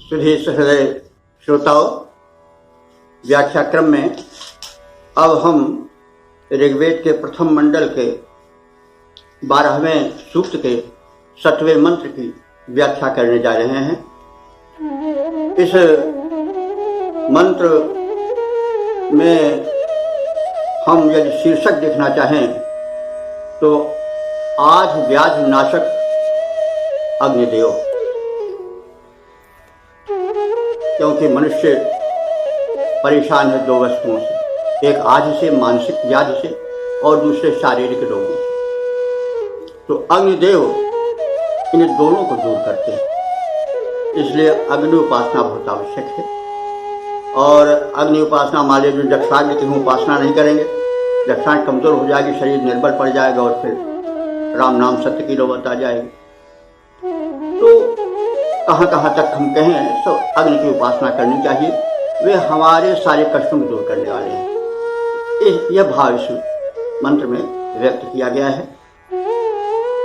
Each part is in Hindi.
सुधीर सहृदय श्रोताओं, व्याख्या क्रम में अब हम ऋग्वेद के प्रथम मंडल के 12वें सूक्त के 7वें मंत्र की व्याख्या करने जा रहे हैं। इस मंत्र में हम यदि शीर्षक देखना चाहें तो आज व्याधि नाशक अग्निदेव, क्योंकि मनुष्य परेशान है दो वस्तुओं से, एक आदि से, मानसिक व्याधि से, और दूसरे शारीरिक रोगों से। तो अग्निदेव इन दोनों को दूर करते हैं, इसलिए अग्नि उपासना बहुत आवश्यक है। और अग्नि उपासना मान लीजिए जो जक्षाग्नि की उपासना नहीं करेंगे, जक्षाग्नि कमजोर हो जाएगी, शरीर निर्बल पड़ जाएगा और फिर राम नाम सत्य की नौबत आ जाएगी। तो कहाँ कहाँ तक हम कहें तो अग्नि की उपासना करनी चाहिए, वे हमारे सारे कष्टों को दूर करने वाले हैं। यह भाव इस मंत्र में व्यक्त किया गया है।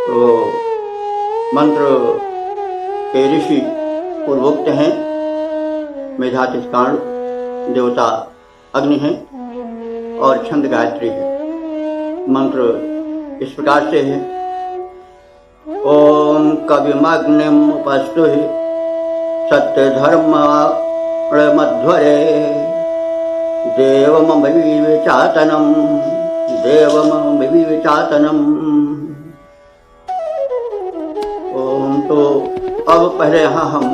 तो मंत्र के ऋषि पूर्वोक्त हैं, मेधातिष्काण देवता अग्नि हैं और छंद गायत्री है। मंत्र इस प्रकार से है। ओम कविमग्निम उपस्तुहि सत्य धर्म मध्वरे देवमविचातनम देवमविचातनम। ओम। तो अब पहले यहाँ हम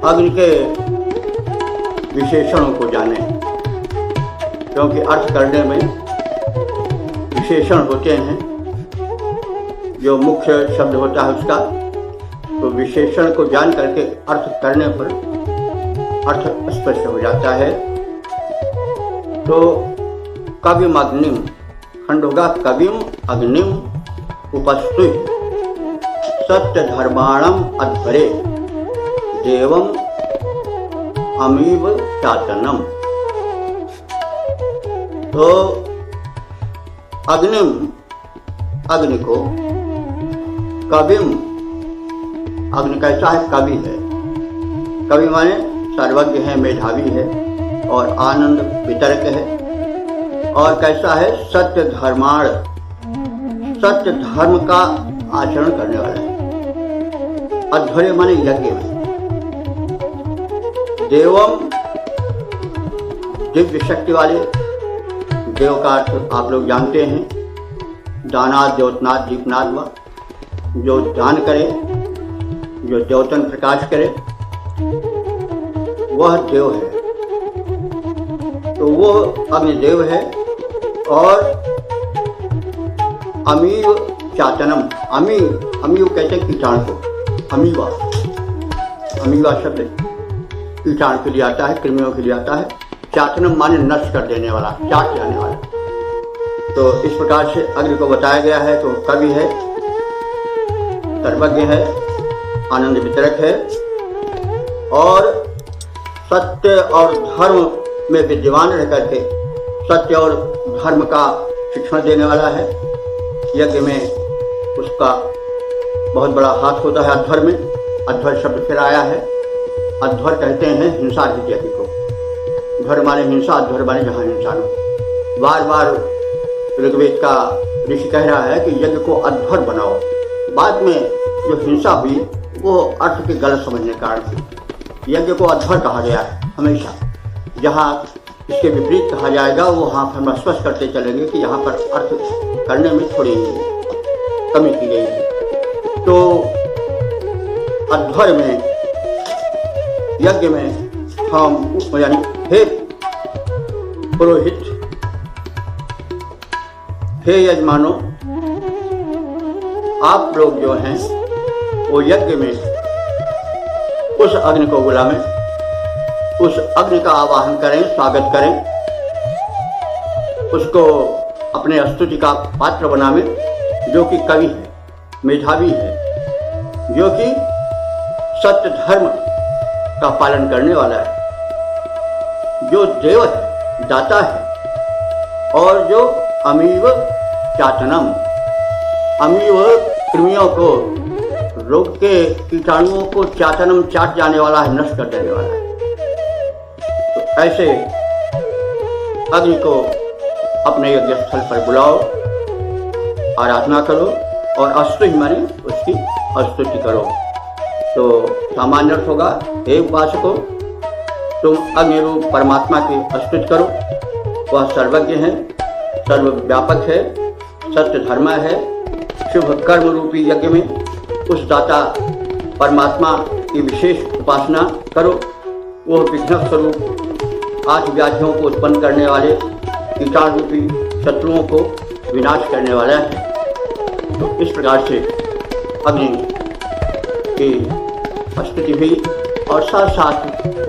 अग्नि के विशेषणों को जाने, क्योंकि अर्थ करने में विशेषण होते हैं, जो मुख्य शब्द होता है उसका, तो विशेषण को जान करके अर्थ करने पर अर्थ स्पष्ट हो जाता है। तो कविम अग्निम खंड होगा, कविम अग्निम उपस्तु सत्य धर्माणम अध्वरे देवम अमीव चातनम। तो अग्निम, अग्नि को, कविम, अग्नि कैसा है? कवि है। कवि माने सर्वज्ञ है, मेधावी है और आनंद वितरक है। और कैसा है? सत्य धर्माण, सत्य धर्म का आचरण करने वाला है। अध्वरे माने यज्ञ में। देवम दिव्य शक्ति वाले, देव का अर्थ आप लोग जानते हैं, दानाद द्योतनाद दीपनाद व, जो दान करे, जो द्योतन प्रकाश करे, वह देव है। तो वो अग्निदेव है। और अमीव चातनम, अमीव कहते हैं कीटाणु को, अमीवा, अमीवा शब्द कीटाणु के लिए आता है, कृमियों के लिए आता है। चातनम माने नष्ट कर देने वाला, चाट जाने वाला। तो इस प्रकार से अग्नि को बताया गया है। तो कवि है, सर्वज्ञ है, आनंद वितरक है और सत्य और धर्म में विद्यमान रह करके सत्य और धर्म का शिक्षण देने वाला है। यज्ञ में उसका बहुत बड़ा हाथ होता है। अध्वर में, अध्वर शब्द फिर आया है। अध्वर कहते हैं हिंसा के यज्ञ को। ध्वर माने हिंसा, अध्वर माने जहाँ हिंसा हो। बार बार ऋग्वेद का ऋषि कह रहा है कि यज्ञ को अध्वर बनाओ। बाद में जो हिंसा हुई वो अर्थ के गलत समझने के कारण यज्ञ को अध्वर कहा गया है। हमेशा जहाँ इसके विपरीत कहा जाएगा वो वहाँ पर हम स्पष्ट करते चलेंगे कि यहाँ पर अर्थ करने में थोड़ी कमी की गई है। तो अध्वर में, यज्ञ में हम यानी हे पुरोहित, हे यजमानो, आप लोग जो हैं वो यज्ञ में उस अग्नि को बुलावें, उस अग्नि का आवाहन करें, स्वागत करें, उसको अपने स्तुति का पात्र बनावें, जो कि कवि है, मेधावी है, जो कि सत्य धर्म का पालन करने वाला है, जो देव है, दाता है, और जो अमीव चातनम, अमीव कृमियों को रोग के कीटाणुओं को चाटनम चाट जाने वाला है, नष्ट कर देने वाला है। तो ऐसे अग्नि को अपने यज्ञ स्थल पर बुलाओ, आराधना करो और स्तुति माने उसकी स्तुति करो। तो सामान्य अर्थ होगा, हे उपासकों, तुम अग्नि रूप परमात्मा की स्तुति करो। वह सर्वज्ञ है, सर्वव्यापक है, सत्य धर्म है। शुभ कर्म रूपी यज्ञ में उस दाता परमात्मा की विशेष उपासना करो। वह विघ्न स्वरूप 8 व्याधियों को उत्पन्न करने वाले कीटाणु रूपी शत्रुओं को विनाश करने वाला है। तो इस प्रकार से अग्नि की स्तुति हुई और साथ साथ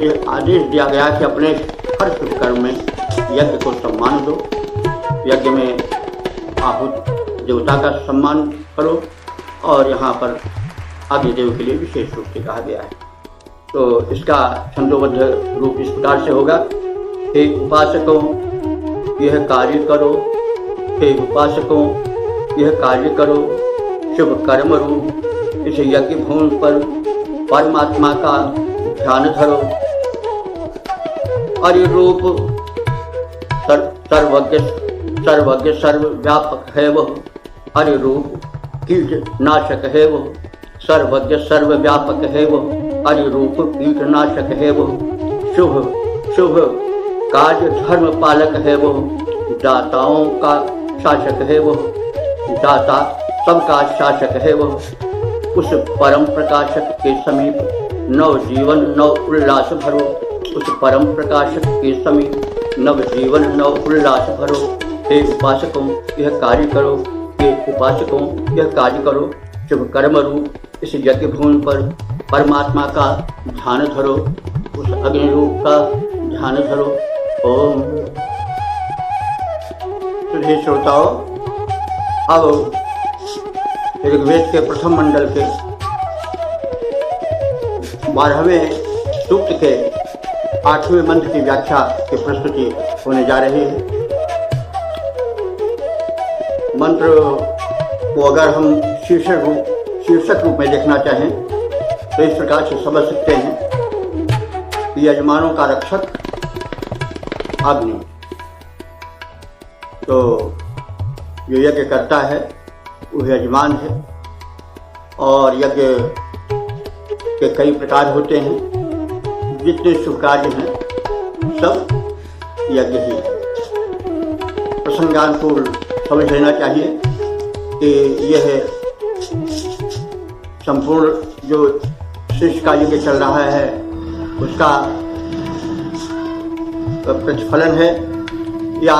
ये आदेश दिया गया कि अपने हर शुभ कर्म में यज्ञ को सम्मान दो, यज्ञ में आहूत देवता का सम्मान करो। और यहाँ पर अग्निदेव के लिए विशेष रूप से कहा गया है। तो इसका छंदोबद्ध रूप इस प्रकार से होगा, हे उपासकों यह कार्य करो, हे उपासकों यह कार्य करो, शुभ कर्म रूप इस यज्ञ भूमि पर परमात्मा का ध्यान धरो। हरि रूप सर्वज्ञ सर्वव्यापक है वह, हरि रूप कीटनाशक है वह, सर्वज्ञ सर्वव्यापक है वह, हरि रूप कीटनाशक है वह, शुभ कार्य धर्म पालक है वह, दाताओं का शासक है वह, दाता सबका शासक है वह। उस परम प्रकाशक के समीप नव जीवन नव उल्लास भरो, उस परम प्रकाशक के समीप नव जीवन नव उल्लास भरो। हे उपासकों यह कार्य करो, हे उपासकों यह कार्य करो, शुभ कर्म रूप इस यज्ञ भूमि पर परमात्मा का ध्यान धरो, उस अग्नि रूप का ध्यान धरो। ओम। सुधीर श्रोताओं, अब ऋग्वेद के प्रथम मंडल के 12वें सूक्त के 8वें मंत्र की व्याख्या की प्रस्तुति होने जा रही है। मंत्र को अगर हम शीर्षक रूप में देखना चाहें तो इस प्रकार से समझ सकते हैं कि यजमानों का रक्षक अग्नि। तो जो यज्ञ करता है वह यजमान है और यज्ञ के कई प्रकार होते हैं। जितने शुभ कार्य हैं सब यज्ञ ही है। प्रसंगानुकूल समझ लेना चाहिए कि यह संपूर्ण जो शिष्य का यज्ञ चल रहा है उसका प्रतिफलन है या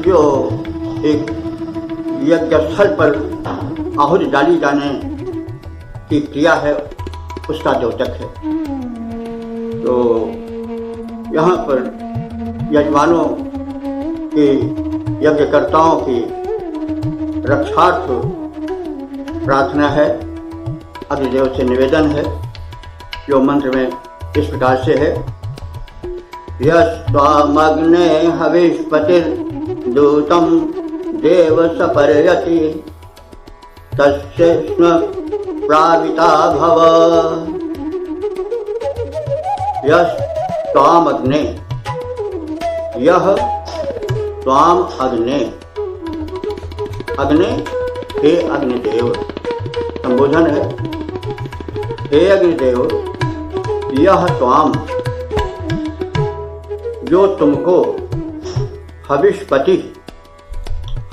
जो एक यज्ञ स्थल पर आहुति डाली जाने की क्रिया है उसका द्योतक है। तो यहाँ पर यजमानों की यज्ञकर्ताओं की रक्षार्थ प्रार्थना है, अग्निदेव से निवेदन है, जो मंत्र में इस प्रकार से है। यस्त्वामग्ने हविष्पतिर्दूतं देव सपर्यति तस्य स्म प्राविता भव। यस्त्वामग्ने, यह त्वाम अग्ने, अग्ने हे अग्निदेव संबोधन है। हे अग्निदेव, यह त्वाम जो तुमको हविष्पति,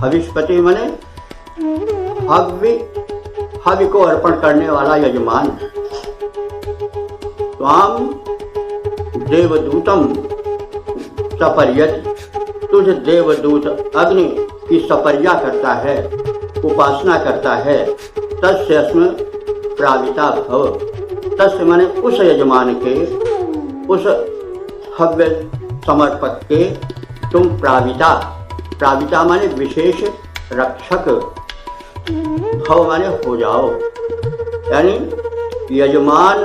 हविष्पति माने हवि को अर्पण करने वाला यजमान, त्वाम देवदूतम सपर्यति, तुझ देवदूत अग्नि की सपर्या करता है, उपासना करता है। तस्य स्म प्राविता भव, तस्य माने उस यजमान के, उस हव्य समर्पक के तुम प्राविता, प्राविता माने विशेष रक्षक, भव माने हो जाओ, यानी यजमान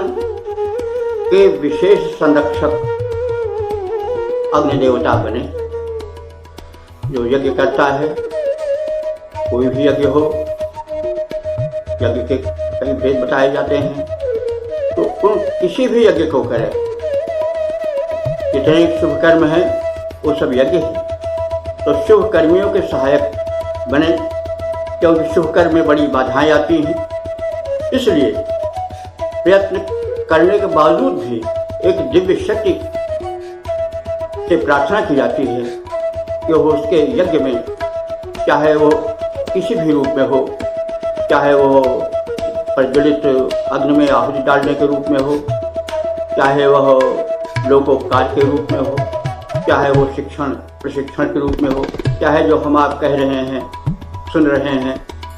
के विशेष संरक्षक अग्नि देवता बने। जो यज्ञ करता है, कोई भी यज्ञ हो, यज्ञ के कई भेद बताए जाते हैं। तो उन किसी भी यज्ञ को करें, जितने शुभ कर्म हैं वो सब यज्ञ है। तो शुभ कर्मियों के सहायक बने, क्योंकि शुभ कर्म में बड़ी बाधाएं आती हैं। इसलिए प्रयत्न करने के बावजूद भी एक दिव्य शक्ति से प्रार्थना की जाती है कि वो उसके यज्ञ में, चाहे वो किसी भी रूप में हो, चाहे वो प्रज्वलित अग्नि में आहुति डालने के रूप में हो, चाहे वह लोकोपकार के रूप में हो, चाहे वो प्रशिक्षण के रूप में हो, चाहे जो हम आप कह रहे हैं, सुन रहे हैं,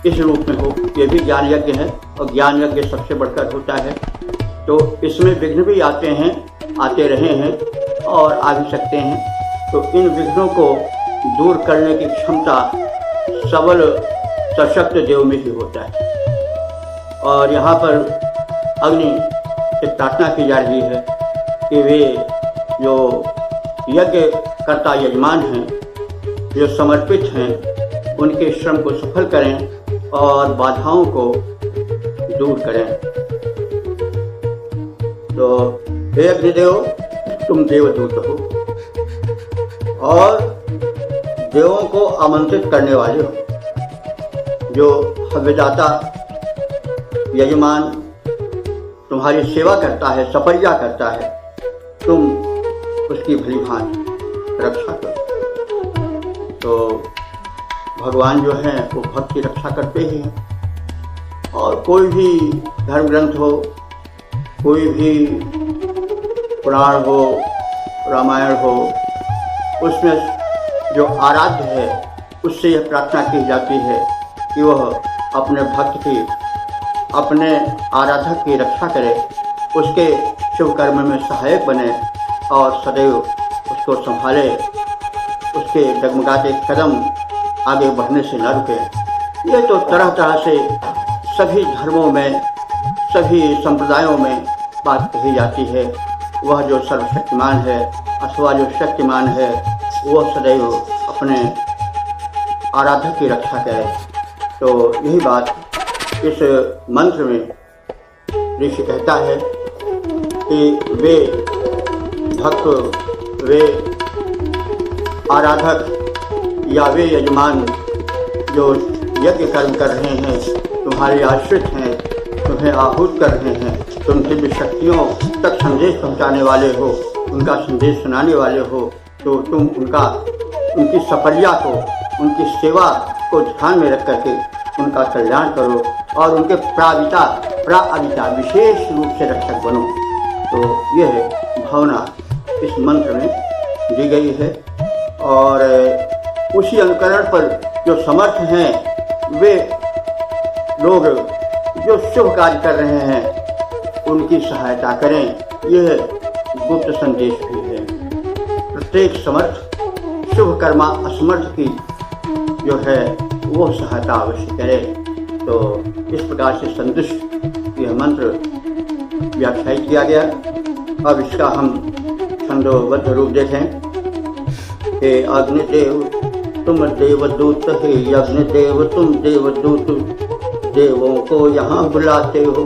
इस रूप में हो, ये भी ज्ञान यज्ञ है और ज्ञान यज्ञ सबसे बढ़कर होता है। तो इसमें विघ्न भी आते हैं, आते रहे हैं और आ भी सकते हैं। तो इन विघ्नों को दूर करने की क्षमता सबल सशक्त देव में ही होता है। और यहाँ पर अग्नि से प्रार्थना की जा रही है कि वे जो यज्ञ कर्ता यजमान हैं, जो समर्पित हैं, उनके श्रम को सफल करें और बाधाओं को दूर करें। तो हे अग्निदेव, तुम देवदूत हो और देवों को आमंत्रित करने वाले हो। जो हव्यदाता यजमान तुम्हारी सेवा करता है, सपरिया करता है, तुम उसकी भलीभांति रक्षा करो। तो भगवान जो हैं वो भक्त की रक्षा करते ही हैं। और कोई भी धर्म ग्रंथ हो, कोई भी पुराण हो, रामायण हो, उसमें जो आराध्य है उससे यह प्रार्थना की जाती है कि वह अपने भक्त की, अपने आराधक की रक्षा करे, उसके शुभ कर्म में सहायक बने और सदैव उसको संभाले, उसके डगमगाते कदम आगे बढ़ने से न रुके। ये तो तरह तरह से सभी धर्मों में, सभी संप्रदायों में बात कही जाती है। वह जो सर्वशक्तिमान है अथवा जो शक्तिमान है, वह सदैव अपने आराधक की रक्षा करे। तो यही बात इस मंत्र में ऋषि कहता है कि वे भक्त, वे आराधक या वे यजमान जो यज्ञ कर्म कर रहे हैं, तुम्हारे आश्रित हैं, तुम्हें आहूत कर रहे हैं, तुम दिव्य शक्तियों तक संदेश पहुंचाने वाले हो, उनका संदेश सुनाने वाले हो। तो तुम उनकी सफलिया को, उनकी सेवा को ध्यान में रख करके उनका कल्याण करो और उनके प्राविता विशेष रूप से रक्षक बनो। तो यह भावना इस मंत्र में दी गई है। और उसी अनुकरण पर जो समर्थ हैं, वे लोग जो शुभ कार्य कर रहे हैं उनकी सहायता करें। यह गुप्त संदेश भी है। प्रत्येक समर्थ शुभ कर्मा असमर्थ की जो है वो सहायता अवश्य करे। तो इस प्रकार से संतुष्ट यह मंत्र व्याख्यायित किया गया। अब इसका हम छंदोबद्ध रूप देखें। हे अग्निदेव तुम देवदूत, हे अग्निदेव तुम देवदूत, देवों को यहाँ बुलाते हो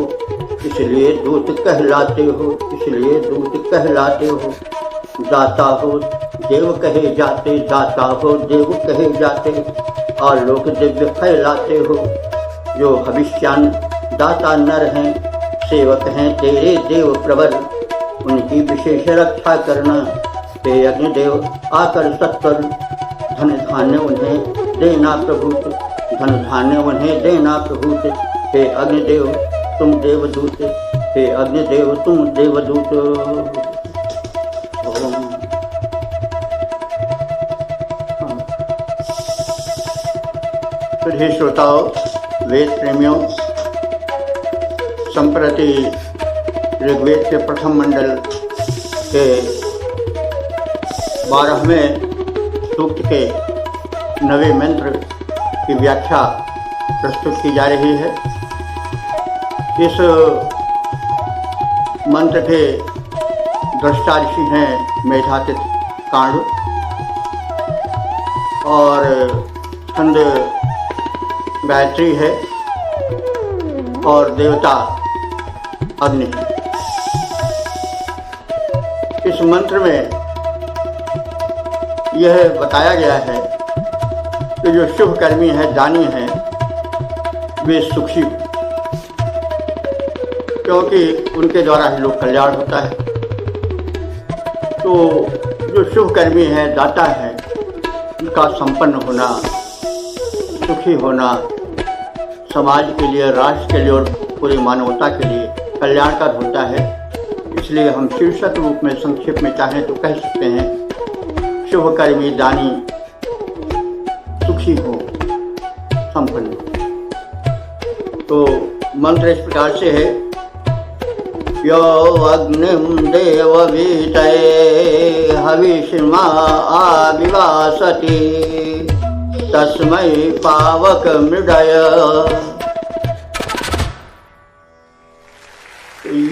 इसलिए दूत कहलाते हो, इसलिए दूत कहलाते हो। दाता हो देव कहे जाते, दाता हो देव कहे जाते, आलोक दिव्य फैलाते हो। जो भविष्यान दाता नर हैं, सेवक हैं तेरे देव प्रवर, उनकी विशेष रक्षा करना। हे अग्निदेव आकर सत्वर, धन धान्य उन्हें देना प्रभुत, धन धान्य उन्हें देना प्रभुत। हे अग्निदेव तुम देवदूत, हे अग्निदेव तुम देवदूत। हे श्रोताओं, वेद प्रेमियों, संप्रति ऋग्वेद के प्रथम मंडल के 12वें सूक्त के 9वें मंत्र की व्याख्या प्रस्तुत की जा रही है। इस मंत्र के दृष्टा ऋषि हैं मेधातिथि कांड और छंद गायत्री है। और देवता अग्नि है। इस मंत्र में यह बताया गया है कि जो शुभ कर्मी है, दानी है, वे सुखी हो, क्योंकि उनके द्वारा ही लोक कल्याण होता है। तो जो शुभ कर्मी है, दाता है, उनका संपन्न होना, सुखी होना समाज के लिए, राष्ट्र के लिए और पूरी मानवता के लिए कल्याणकर होता है। इसलिए हम शीर्षक रूप में संक्षेप में चाहें तो कह सकते हैं, शुभ कर्मी दानी सुखी हो, संपन्न हो। तो मंत्र इस प्रकार से है, यो अग्निं देववीतये हविष्मा आविवासति तस्मै पावक मृडय।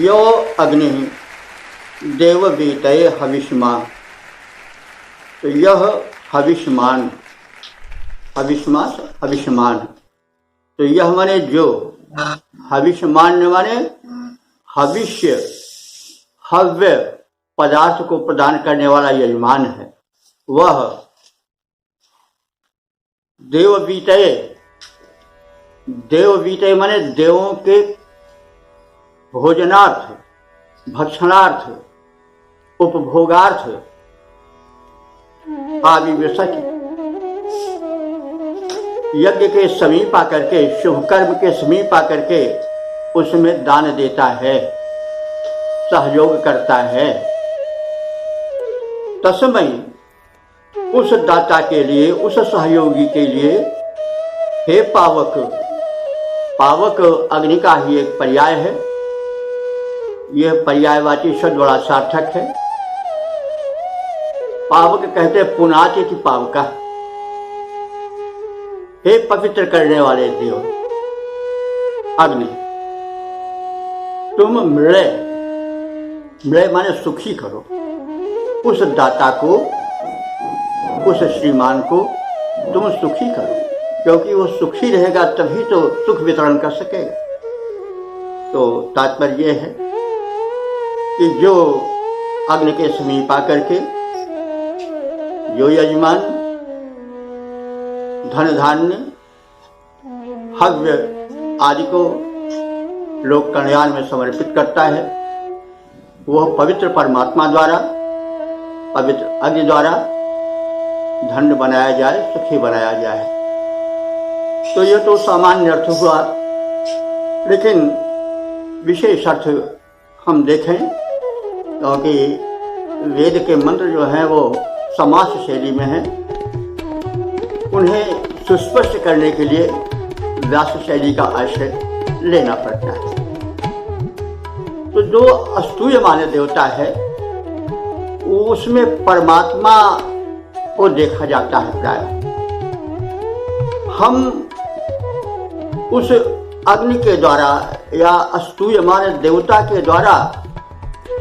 यो अग्नि देववीतये हविष्मा, तो यह हविष्मान, हविष्मान, तो यह माने जो, हविष्मान माने हविष्य, हव्य पदार्थ को प्रदान करने वाला यजमान है, वह देववीतये, देववीतये माने देवों के भोजनार्थ, भक्षणार्थ, उपभोगार्थ आविवेशक, यज्ञ के समीप आकर के, शुभ कर्म के समीप आकर के उसमें दान देता है, सहयोग करता है। तस्मै, उस दाता के लिए, उस सहयोगी के लिए, हे पावक, पावक अग्नि का ही एक पर्याय है। यह पर्यायवाची शब्द बड़ा सार्थक है। पावक कहते हैं पुनाचे की पावका, हे पवित्र करने वाले देव अग्नि, तुम मृडय, मृडय माने सुखी करो उस दाता को, उस श्रीमान को तुम सुखी करो, क्योंकि वो सुखी रहेगा तभी तो सुख वितरण कर सकेगा। तो तात्पर्य यह है कि जो अग्नि के समीप आकर के जो यजमान धन धान्य हव्य आदि को लोक कल्याण में समर्पित करता है, वह पवित्र परमात्मा द्वारा, पवित्र अग्नि द्वारा धन्य बनाया जाए, सुखी बनाया जाए। तो यह तो सामान्य अर्थ हुआ, लेकिन विशेष अर्थ हम देखें, क्योंकि वेद के मंत्र जो हैं वो समास शैली में हैं, उन्हें सुस्पष्ट करने के लिए व्यास शैली का आश्रय लेना पड़ता है। तो जो अस्तूयमान्य देवता है उसमें परमात्मा को देखा जाता है प्राय। हम उस अग्नि के द्वारा या अस्तूयमान्य देवता के द्वारा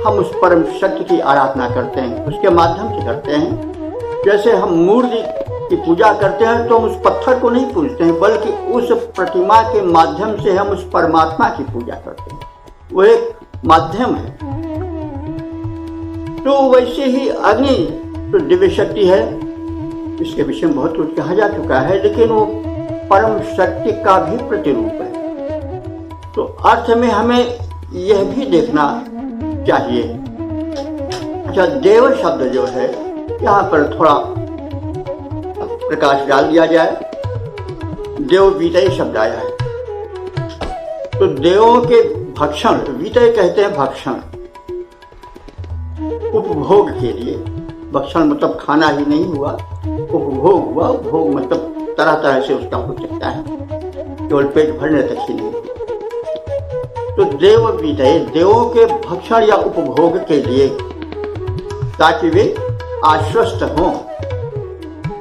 हम उस परम शक्ति की आराधना करते हैं, उसके माध्यम से करते हैं। जैसे हम मूर्ति की पूजा करते हैं तो हम उस पत्थर को नहीं पूजते हैं, बल्कि उस प्रतिमा के माध्यम से हम उस परमात्मा की पूजा करते हैं, वो एक माध्यम है। तो वैसे ही अग्नि तो दिव्य शक्ति है, इसके विषय में बहुत कुछ कहा जा चुका है, लेकिन वो परम शक्ति का भी प्रतिरूप है। तो अर्थ में हमें यह भी देखना चाहिए। अच्छा, देव शब्द जो है यहाँ पर थोड़ा प्रकाश डाल दिया जाए। देव वीतय शब्द आया है, तो देवों के भक्षण, वीतय कहते हैं भक्षण, उपभोग के लिए। भक्षण मतलब खाना ही नहीं हुआ, उपभोग हुआ। उपभोग मतलब तरह तरह से उसका हो सकता है, केवल पेट भरने तक ही नहीं। तो देव वीतय, देवों के भक्षण या उपभोग के लिए, ताकि वे आश्वस्त हों।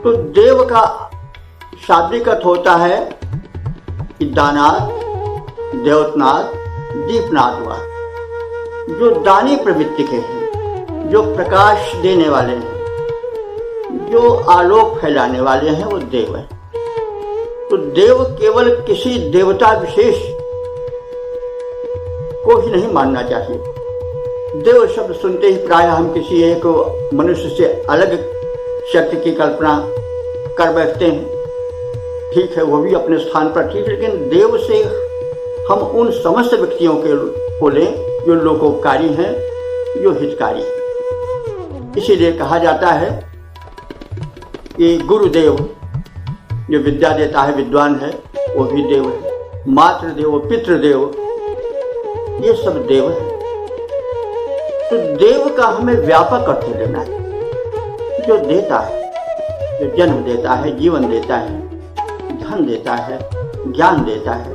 तो देव का शाब्दिक अर्थ होता है कि दानाथ, देवतनाथ, दीपनाथ हुआ। जो दानी प्रवृत्ति के हैं, जो प्रकाश देने वाले हैं, जो आलोक फैलाने वाले हैं, वो देव है। तो देव केवल किसी देवता विशेष को ही नहीं मानना चाहिए। देव शब्द सुनते ही प्राय हम किसी एक मनुष्य से अलग शक्ति की कल्पना कर बैठते हैं। ठीक है, वो भी अपने स्थान पर ठीक, लेकिन देव से हम उन समस्त व्यक्तियों को लें जो लोकोपकारी हैं, जो हितकारी हैं। इसीलिए कहा जाता है कि गुरुदेव जो विद्या देता है, विद्वान है, वो भी देव है। मातृदेव, पितृदेव, ये सब देव है। तो देव का हमें व्यापक अर्थ लेना है। जो देता है, जो जन्म देता है, जीवन देता है, धन देता है, ज्ञान देता है,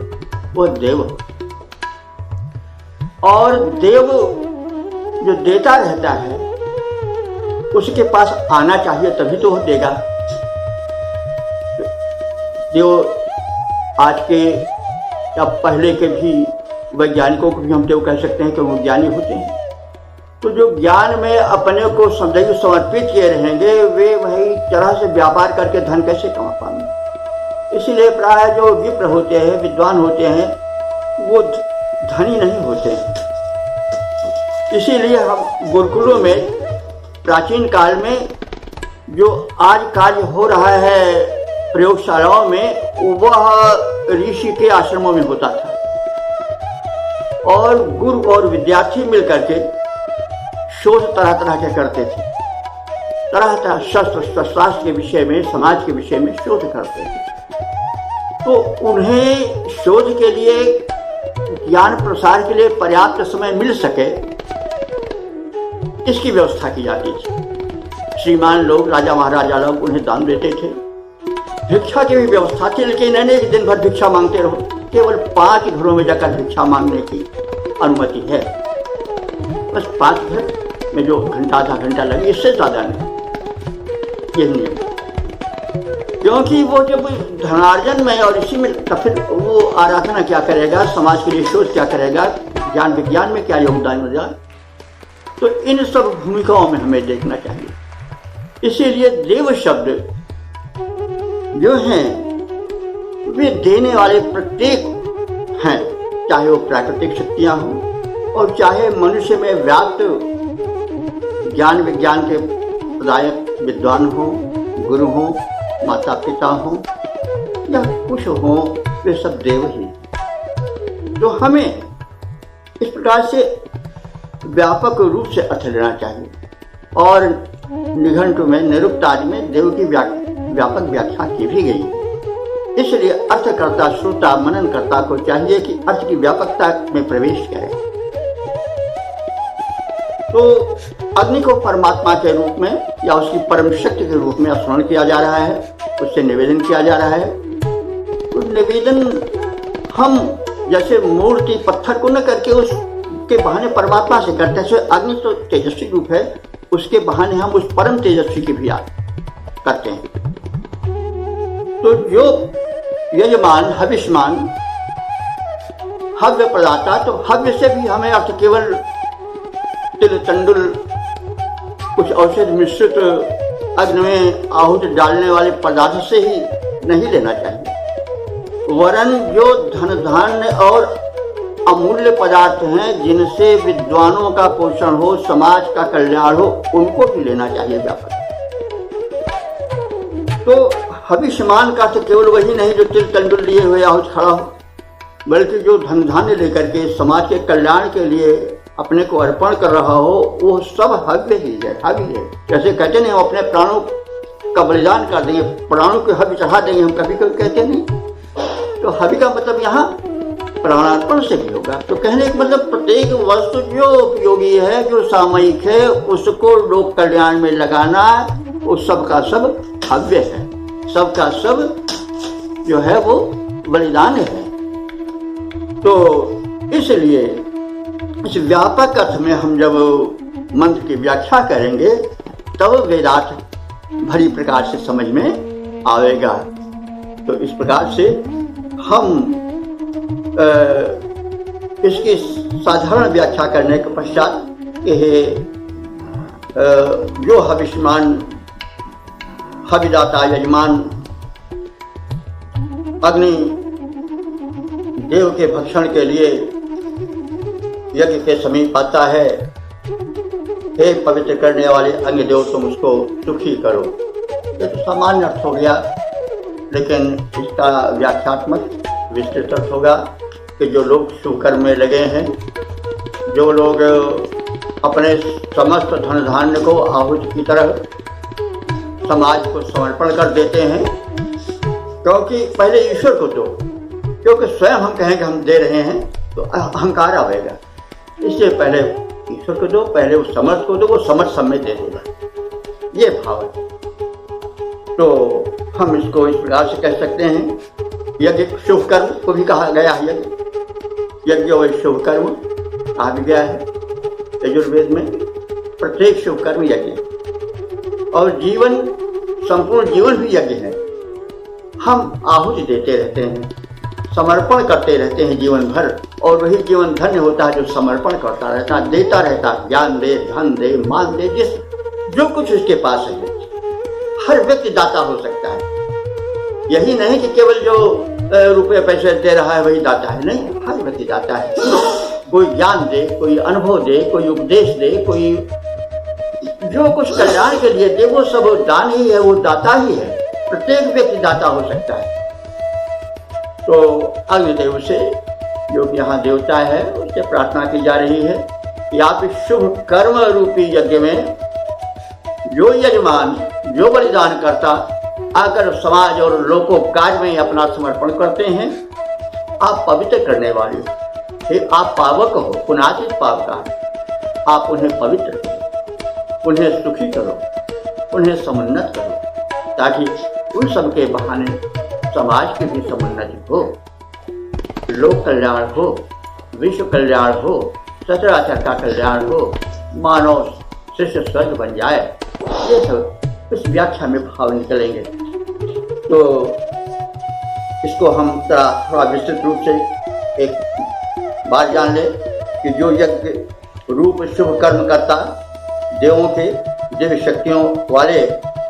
वो देव। और देव जो देता रहता है, उसके पास आना चाहिए तभी तो वो देगा। जो आज के या पहले के भी वैज्ञानिकों को भी हम देव कह सकते हैं कि वो ज्ञानी होते हैं। तो जो ज्ञान में अपने को सदैव समर्पित किए रहेंगे, वे वही तरह से व्यापार करके धन कैसे कमा पाएंगे। इसीलिए प्राय जो विप्र होते हैं, विद्वान होते हैं, वो धनी नहीं होते हैं। इसीलिए हम गुरुकुलों में प्राचीन काल में जो आज कार्य हो रहा है प्रयोगशालाओं में, वह ऋषि के आश्रमों में होता था। और गुरु और विद्यार्थी मिलकर के शोध तरह तरह के करते थे। तरह तरह शास्त्र के विषय में, समाज के विषय में शोध करते थे। तो उन्हें शोध के लिए, ज्ञान प्रसार के लिए पर्याप्त समय मिल सके, इसकी व्यवस्था की जाती थी। श्रीमान लोग, राजा महाराजा लोग उन्हें दान देते थे। भिक्षा की भी व्यवस्था थी, लेकिन नहीं कि दिन भर भिक्षा मांगते रहो। केवल 5 घरों में जाकर भिक्षा मांगने की अनुमति है। बस 5 घर में जो घंटा आधा घंटा लगे, इससे ज्यादा नहीं। यही नियम, क्योंकि वो जब धनार्जन में और इसी में, तो फिर वो आराधना क्या करेगा, समाज के लिए शोध क्या करेगा, ज्ञान विज्ञान में क्या योगदान देगा। तो इन सब भूमिकाओं में हमें देखना चाहिए। इसीलिए देव शब्द जो हैं वे देने वाले प्रत्येक हैं, चाहे वो प्राकृतिक शक्तियां हों और चाहे मनुष्य में व्याप्त ज्ञान विज्ञान के प्रदायक विद्वान हों, गुरु हों, माता पिता हों या कुछ हों, वे सब देव ही। तो हमें इस प्रकार से व्यापक रूप से अर्थ लेना चाहिए। और निघंटु में, निरुक्तादि में देव की व्यापक व्याख्या की भी गई। इसलिए अर्थकर्ता, श्रोता, मननकर्ता को चाहिए कि अर्थ की व्यापकता में प्रवेश करे। तो अग्नि को परमात्मा के रूप में या उसकी परम शक्ति के रूप में स्मरण किया जा रहा है, उससे निवेदन किया जा रहा है। तो निवेदन हम जैसे मूर्ति पत्थर को न करके उसके बहाने परमात्मा से करते हैं। अग्नि तो तेजस्वी रूप है, उसके बहाने हम उस परम तेजस्वी की भी याद करते हैं। तो जो यजमान, हविष्मान, हव्य प्रदाता, तो हव्य से भी हमें अर्थ केवल तिल तंडुल कुछ औषध मिश्रित अग्नि में आहुति डालने वाले पदार्थ से ही नहीं लेना चाहिए, वरन जो धन धान्य और अमूल्य पदार्थ हैं जिनसे विद्वानों का पोषण हो, समाज का कल्याण हो, उनको भी लेना चाहिए व्यापक। तो हविष्मान का तो केवल वही नहीं जो तिल तंडुल लिए हुए आहुति खड़ा हो, बल्कि जो धन धान्य लेकर के समाज के कल्याण के लिए अपने को अर्पण कर रहा हो, वो सब हव्य ही है, हवि है। जैसे कहते नहीं, हम अपने प्राणों का बलिदान कर देंगे, प्राणों के हवि चढ़ा देंगे, हम कभी कभी कहते नहीं। तो हवि का मतलब यहाँ प्राणार्पण से भी होगा। तो कहने का मतलब प्रत्येक वस्तु जो उपयोगी है, जो सामयिक है, उसको लोक कल्याण में लगाना, वो सब का सब हव्य है, सब का सब जो है वो बलिदान है। तो इसलिए इस व्यापक अर्थ में हम जब मंत्र की व्याख्या करेंगे तब वेदार्थ भली प्रकार से समझ में आएगा। तो इस प्रकार से हम इसकी साधारण व्याख्या करने के पश्चात जो हविष्मान, हविदाता, यजमान अग्नि देव के भक्षण के लिए यज्ञ के समीप आता है, हे पवित्र करने वाले अग्नि देव तुम उसको सुखी करो। ये तो सामान्य अर्थ हो गया, लेकिन इसका व्याख्यात्मक विस्तृत अर्थ होगा कि जो लोग शुभ कर्म में लगे हैं, जो लोग अपने समस्त धन धान्य को आहुति की तरह समाज को समर्पण कर देते हैं, क्योंकि पहले ईश्वर को दो, क्योंकि स्वयं हम कहें कि हम दे रहे हैं तो अहंकार आएगा, इसलिए पहले ईश्वर को दो, पहले उस समर्थ को दो, वो समर्थ समय दे देगा, ये भाव है। तो हम इसको इस प्रकार से कह सकते हैं, यज्ञ शुभ कर्म को भी कहा गया है, यज्ञ और शुभ कर्म कहा भी गया है यजुर्वेद में। प्रत्येक शुभ कर्म यज्ञ और जीवन, संपूर्ण जीवन भी यज्ञ है। हम आहुति देते रहते हैं, समर्पण करते रहते हैं जीवन भर, और वही जीवन धन्य होता है जो समर्पण करता रहता, देता रहता, ज्ञान दे, धन दे, मान दे, जो कुछ उसके पास है। हर व्यक्ति दाता हो सकता है, यही नहीं कि केवल जो रुपये पैसे दे रहा है वही दाता है, नहीं, हर व्यक्ति दाता है। कोई ज्ञान दे, कोई अनुभव दे, कोई उपदेश दे, कोई जो कुछ कल्याण के लिए दे, वो सब दान ही है, वो दाता ही है। प्रत्येक व्यक्ति दाता हो सकता है। तो अग्निदेव से, जो कि यहाँ देवता है, उससे प्रार्थना की जा रही है कि आप इस शुभ कर्म रूपी यज्ञ में जो यजमान, जो बलिदान करता आकर समाज और लोकोपकार में अपना समर्पण करते हैं, आप पवित्र करने वाले हो, आप पावक हो, पुनाचित पावक, आप उन्हें पवित्र करो, उन्हें सुखी करो, उन्हें समुन्नत करो, ताकि उन सब के बहाने समाज की भी समुन्नति हो, लोक कल्याण हो, विश्व कल्याण हो, सचराचर का कल्याण हो, मानव शिष्य स्वर्ग बन जाए। ये सब इस व्याख्या में भाव निकलेंगे। तो इसको हम थोड़ा विस्तृत रूप से एक बात जान ले कि जो यज्ञ रूप शुभ कर्म करता, देवों के दिव्य शक्तियों वाले,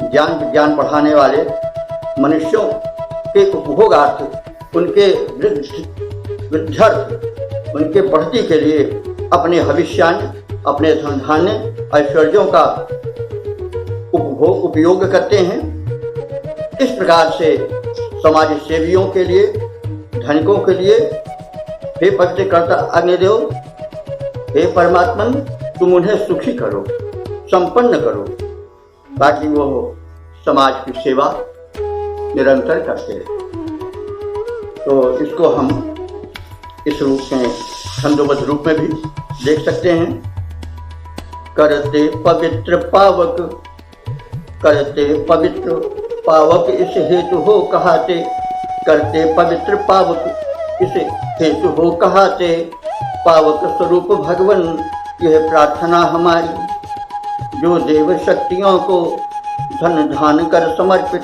ज्ञान विज्ञान बढ़ाने वाले मनुष्यों के उपभोगार्थ, उनके वृद्ध्यर्थ, उनके बढ़ती के लिए अपने भविष्यान्य, अपने धन धान्य ऐश्वर्यों का उपयोग करते हैं। इस प्रकार से समाज सेवियों के लिए, धनिकों के लिए, हे पवित्रकर्ता अग्निदेव, हे परमात्मन, तुम उन्हें सुखी करो, संपन्न करो, ताकि वो समाज की सेवा निरंतर करते रहे। तो इसको हम इस रूप में, छंदोबद्ध रूप में भी देख सकते हैं। करते पवित्र पावक, करते पवित्र पावक इस हेतु हो कहाते, करते पवित्र पावक इस हेतु हो कहाते, पावक स्वरूप भगवन यह प्रार्थना हमारी, जो देव शक्तियों को धन धान कर समर्पित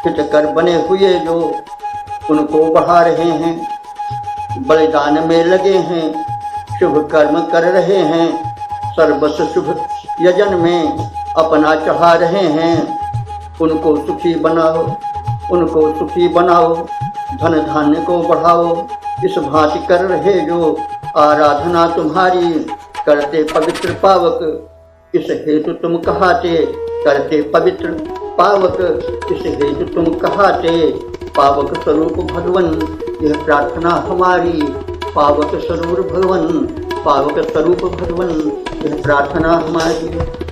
हित कर बने हुए, जो उनको बढ़ा रहे हैं, बलिदान में लगे हैं, शुभ कर्म कर रहे हैं, सर्वस्व शुभ यजन में अपना चढ़ा रहे हैं, उनको सुखी बनाओ, उनको सुखी बनाओ, धन धान्य को बढ़ाओ, इस भांति कर रहे जो आराधना तुम्हारी, करते पवित्र पावक इस हेतु तुम कहाते, करते पवित्र पावक इस हेतु तुम कहाते, पावक स्वरूप भगवन यह प्रार्थना हमारी, पावक स्वरूप भगवन, पावक स्वरूप भगवन यह प्रार्थना हमारी।